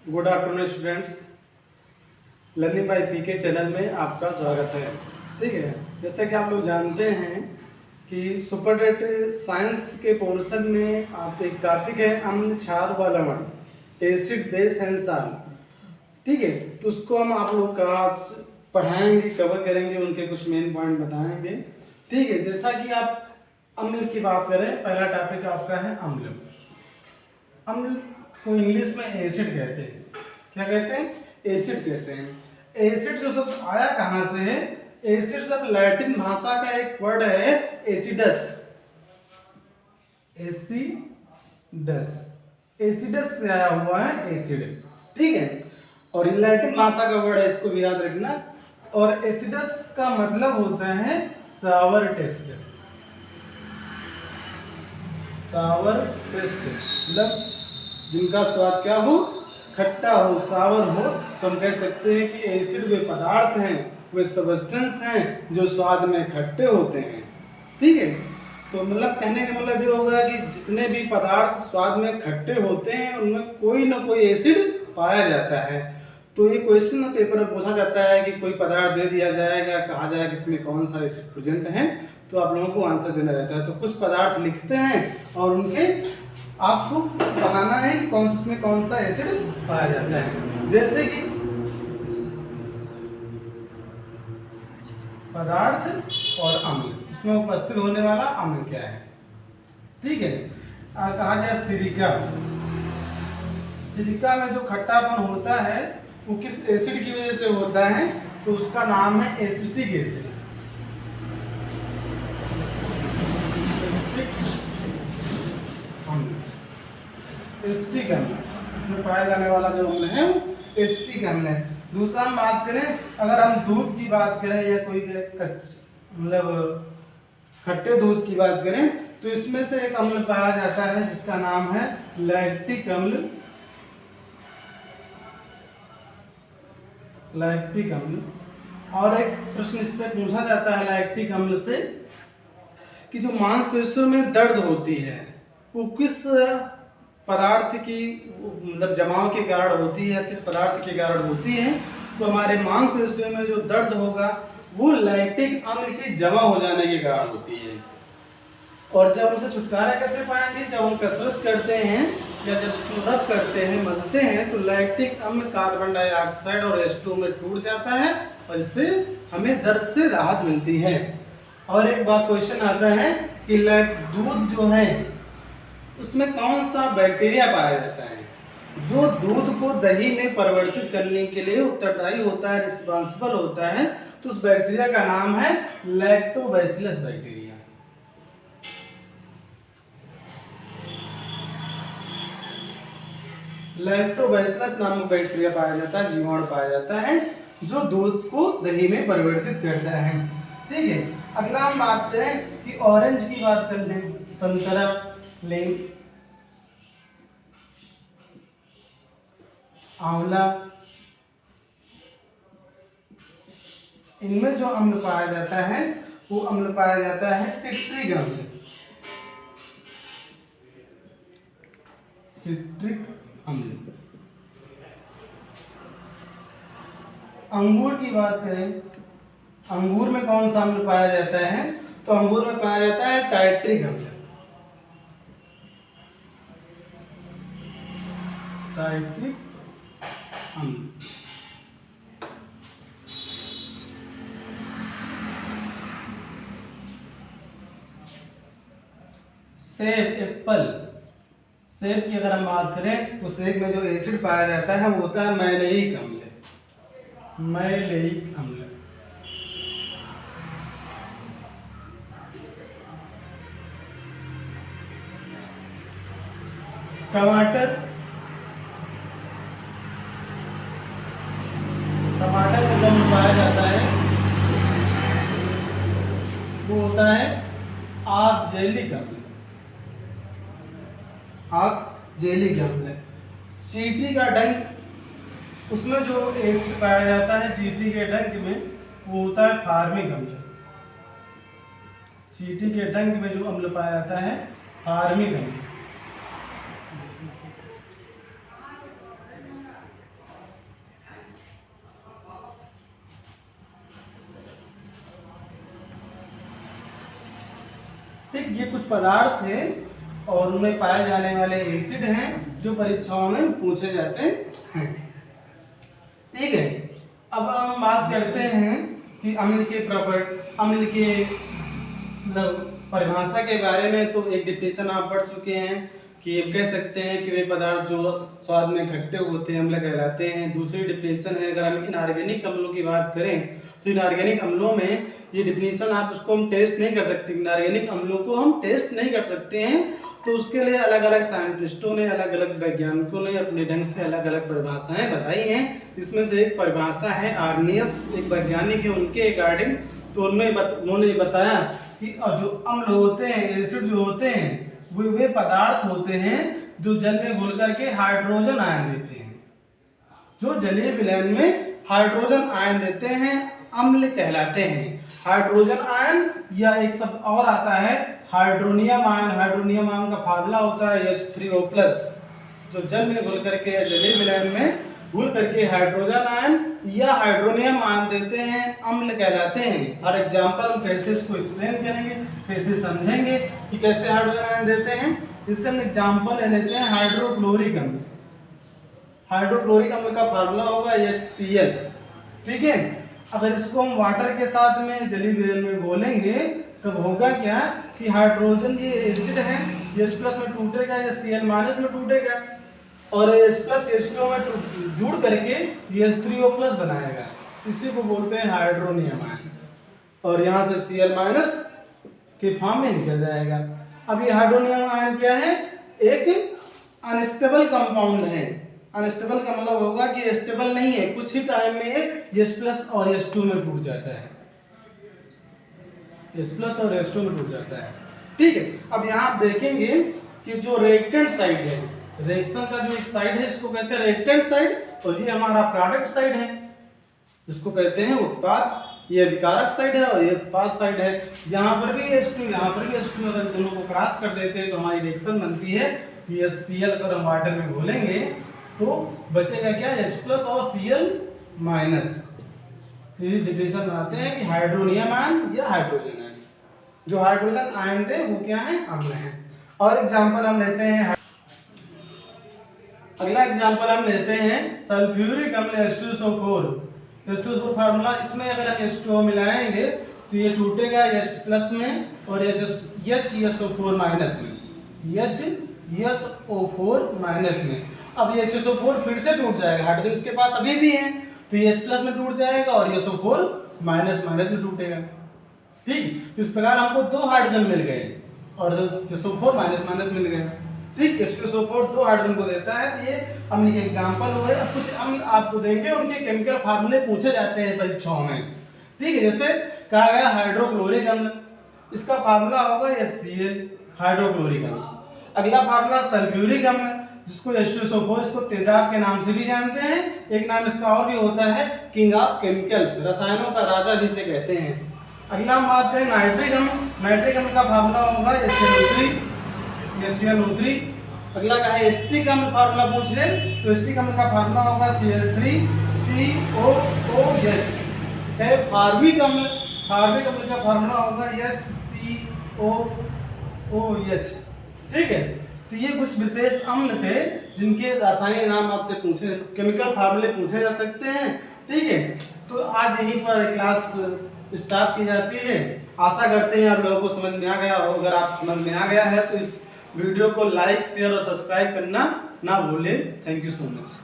Good afternoon students. Learning by PK channel में आपका स्वागत है। ठीक है, जैसा कि आप लोग जानते हैं कि सुपरडेट साइंस के पोर्शन में आप एक टॉपिक है अम्ल क्षार व लवण, एसिड बेस एंड सॉल्ट। ठीक है, तो उसको हम आप लोग का पढ़ाएंगे, कवर करेंगे, उनके कुछ मेन पॉइंट बताएंगे। ठीक है, जैसा कि आप अम्ल की बात करें, पहला टॉपिक आपका है अम्ल। अम्ल को इंग्लिश में एसिड कहते हैं। क्या कहते हैं? एसिड कहते हैं। एसिड जो शब्द आया कहाँ से है? एसिड शब्द लैटिन भाषा का एक वर्ड है एसिडस। एसिडस, एसिडस से आया हुआ है एसिड। ठीक है, और ये लैटिन भाषा का वर्ड है, इसको भी याद रखना। और एसिडस का मतलब होता है सावर टेस्ट। सावर टेस्ट मतलब जिनका स्वाद क्या हो, खट्टा हो, सावर हो। तो हम कह सकते हैं कि एसिड वे पदार्थ हैं, वे सब्सटेंस हैं जो स्वाद में खट्टे होते हैं। ठीक है, तो मतलब कहने का मतलब ये होगा कि जितने भी पदार्थ स्वाद में खट्टे होते हैं उनमें कोई ना कोई एसिड पाया जाता है। तो ये क्वेश्चन पेपर में पूछा जाता है कि कोई पदार्थ दे दिया जाएगा, कहा जाएगा इसमें कौन सा एसिड प्रेजेंट है, तो आप लोगों को आंसर देना रहता है। तो कुछ पदार्थ लिखते हैं और उनके आपको बताना है कि उसमें कौन सा एसिड पाया जाता है। जैसे कि पदार्थ और अम्ल, इसमें उपस्थित होने वाला अम्ल क्या है। ठीक है, कहा गया सिलिका। सिलिका में जो खट्टापन होता है वो किस एसिड की वजह से होता है? तो उसका नाम है एसिटिक एसिड। एसिटिक अम्ल, इसमें पाया जाने वाला जो अम्ल है वो एसिटिक अम्ल है। दूसरा हम बात करें, अगर हम दूध की बात करें या कोई मतलब खट्टे दूध की बात करें, तो इसमें से एक अम्ल पाया जाता है जिसका नाम है लैक्टिक अम्ल। लैक्टिक अम्ल। और एक प्रश्न इससे पूछा जाता है लैक्टिक अम्ल से कि जो मांसपेशियों में दर्द होती है वो किस पदार्थ की मतलब जमाव के कारण होती है, किस पदार्थ के कारण होती है? तो हमारे मांसपेशियों में जो दर्द होगा वो लैक्टिक अम्ल के जमा हो जाने के कारण होती है। और जब उसे छुटकारा कैसे पाएंगे? जब हम कसरत करते हैं या जब उसको रब करते हैं, मलते हैं, तो लैक्टिक अम्ल कार्बन डाइऑक्साइड और H2 में टूट जाता है और इससे हमें दर्द से राहत मिलती है। और एक बार क्वेश्चन आता है कि दूध जो है उसमें कौन सा बैक्टीरिया पाया जाता है जो दूध को दही में परिवर्तित करने के लिए उत्तरदायी होता है, रिस्पांसिबल होता है? तो उस बैक्टीरिया का नाम है लैक्टोबैसिलस बैक्टीरिया। लैक्टोबैसिलस नामक बैक्टीरिया पाया जाता है, जीवाणु पाया जाता है जो दूध को दही में परिवर्तित करता है। ठीक है, अगला हम बात करें कि ऑरेंज की बात कर लें, संतरा लें, आंवला, इनमें जो अम्ल पाया जाता है वो अम्ल पाया जाता है सिट्रिक अम्ल। सिट्रिक अम्ल। अंगूर की बात करें, अंगूर में कौन सा अम्ल पाया जाता है? तो अंगूर में पाया जाता है टाइट्रिक अम्ल। टाइट्रिक अम्ल। सेब, एप्पल, सेब की अगर हम बात करें तो सेब में जो एसिड पाया जाता है वो होता है मैलेइक अम्ल। मैलेइक अम्ल। टमाटर, टमाटर में जो अम्ल पाया जाता है वो होता है ऑक्जेलिक अम्ल। ऑक्जेलिक अम्ल। चींटी का डंक, उसमें जो एसिड पाया जाता है चींटी के डंक में वो होता है फार्मिक अम्ल। चींटी के डंक में जो अम्ल पाया जाता है फार्मिक अम्ल। पदार्थ है और उनमें पाए जाने वाले एसिड हैं जो परीक्षाओं में पूछे जाते हैं। ठीक है, अब हम बात करते हैं कि अम्ल के मतलब परिभाषा के बारे में। तो एक डिफिनेशन आप पढ़ चुके हैं कि कह सकते हैं कि वे पदार्थ जो स्वाद में खट्टे होते हैं अम्ल कहलाते हैं। दूसरी डिफिनेशन है, अगर हम इनऑर्गेनिक अम्लों की बात करें तो इनऑर्गेनिक अम्लों में ये डिफिनेशन आप उसको हम टेस्ट नहीं कर सकते, इनऑर्गेनिक अम्लों को हम टेस्ट नहीं कर सकते हैं। तो उसके लिए अलग अलग साइंटिस्टों ने, अलग अलग वैज्ञानिकों ने अपने ढंग से अलग अलग परिभाषाएं बताई हैं। इसमें से एक परिभाषा है आर्नियस, एक वैज्ञानिक है, उनके अकॉर्डिंग तो उन्होंने बताया कि जो अम्ल होते हैं, एसिड जो होते हैं, वे पदार्थ होते हैं जो जल में घुल करके हाइड्रोजन आयन देते हैं। जो जलीय विलयन में हाइड्रोजन आयन देते हैं अम्ल कहलाते हैं। हाइड्रोजन आयन या एक शब्द और आता है हाइड्रोनियम आयन। हाइड्रोनियम आयन का फार्मूला होता है H3O+, जो जल में घुल करके या जलीय विलयन में घुल करके हाइड्रोजन आयन या हाइड्रोनियम आयन देते हैं अम्ल कहलाते हैं। हर एग्जांपल हम कैसे इसको एक्सप्लेन करेंगे, कैसे समझेंगे कि कैसे हाइड्रोजन आयन देते हैं। इससे हम एग्जांपल ले लेते हैं हाइड्रोक्लोरिक अम्ल। हाइड्रोक्लोरिक अम्ल का फार्मूला होगा HCl। ठीक है, अगर इसको हम वाटर के साथ में जलीय विलयन में घोलेंगे तब होगा क्या कि हाइड्रोजन ये एसिड है, H+ में टूटेगा या Cl- में टूटेगा और H+H2 में जुड़ करके H3O+ बनाएगा। इसी को बोलते हैं हाइड्रोनियम आयन और यहाँ से Cl- के फॉर्म में निकल जाएगा। अब ये हाइड्रोनियम आयन क्या है? एक अनस्टेबल कंपाउंड है। अनस्टेबल का मतलब होगा कि स्टेबल नहीं है, कुछ ही टाइम में H+ और H2 में टूट जाता है। H+ और H2 में टूट जाता है। ठीक है, अब यहाँ आप देखेंगे कि जो रिएक्टेंट साइड है, रिएक्शन का जो एक साइड है इसको कहते हैं रिएक्टेंट साइड और ये हमारा प्रोडक्ट साइड है जिसको कहते हैं उत्पाद। ये विकारक साइड है और ये उत्पाद साइड है। यहाँ पर भी H2, यहाँ पर भी H2, अगर दोनों को क्रॉस कर देते हैं तो हमारी रिएक्शन बनती है कि HCl अगर हम वाटर में घोलेंगे तो बचेगा क्या? H+ और Cl-। तो ये डिफिनेशन बनाते हैं कि हाइड्रोनियम आयन या हाइड्रोजन आयन। जो हाइड्रोजन आयन दे वो क्या है? अम्ल है। और एग्जांपल हम लेते हैं, अगला एग्जांपल हम लेते हैं सल्फ्यूरिक अम्ल H2SO4। H2SO4 फार्मूला, इसमें अगर हम H2O मिलाएंगे तो ये टूटेगा H+ में और HSO4- में, HSO4- में। अब ये HSO4 फिर से टूट जाएगा, हाइड्रोजन इसके पास अभी भी है तो ये H+ में टूट जाएगा और ये SO4- में टूटेगा। ठीक, इस प्रकार हमको दो हाइड्रोजन मिल गए और SO4- मिल गए। ठीक, H2SO4 दो हाइड्रोजन को देता है। तो ये अम्ल के एग्जांपल हुए। अब कुछ अम्ल आपको देंगे, उनके केमिकल फार्मूले पूछे जाते हैं परीक्षाओं में। ठीक है, जैसे कहा गया हाइड्रोक्लोरिक अम्ल, इसका फार्मूला होगा HCl, हाइड्रोक्लोरिक अम्ल। अगला फार्मूला सल्फ्यूरिक अम्ल, जिसको H2SO4, इसको तेजाब के नाम से भी जानते हैं। एक नाम इसका और भी होता है किंग ऑफ केमिकल्स, रसायनों का राजा भी इसे कहते हैं। अगला हम बात करें नाइट्रिक अम्ल। नाइट्रिक अम्ल का फार्मूला होगा HCl-O3। अगला का है एस्टिक अम्ल, फार्मूला पूछ ले तो एस्टिक अम्ल का फार्मूला होगा Cl3COOH। है फार्मिक अम्ल, फार्मिक अम्ल का फार्मूला होगा HCOOH। ठीक है, तो ये कुछ विशेष अम्ल थे जिनके रासायनिक नाम आपसे पूछे, केमिकल फार्मूले पूछे जा सकते हैं। ठीक है, तो आज यहीं पर क्लास स्टॉप की जाती है। आशा करते हैं आप लोगों को समझ में आ गया हो। अगर आप समझ में आ गया है तो इस वीडियो को लाइक, शेयर और सब्सक्राइब करना ना भूलें। Thank you so much.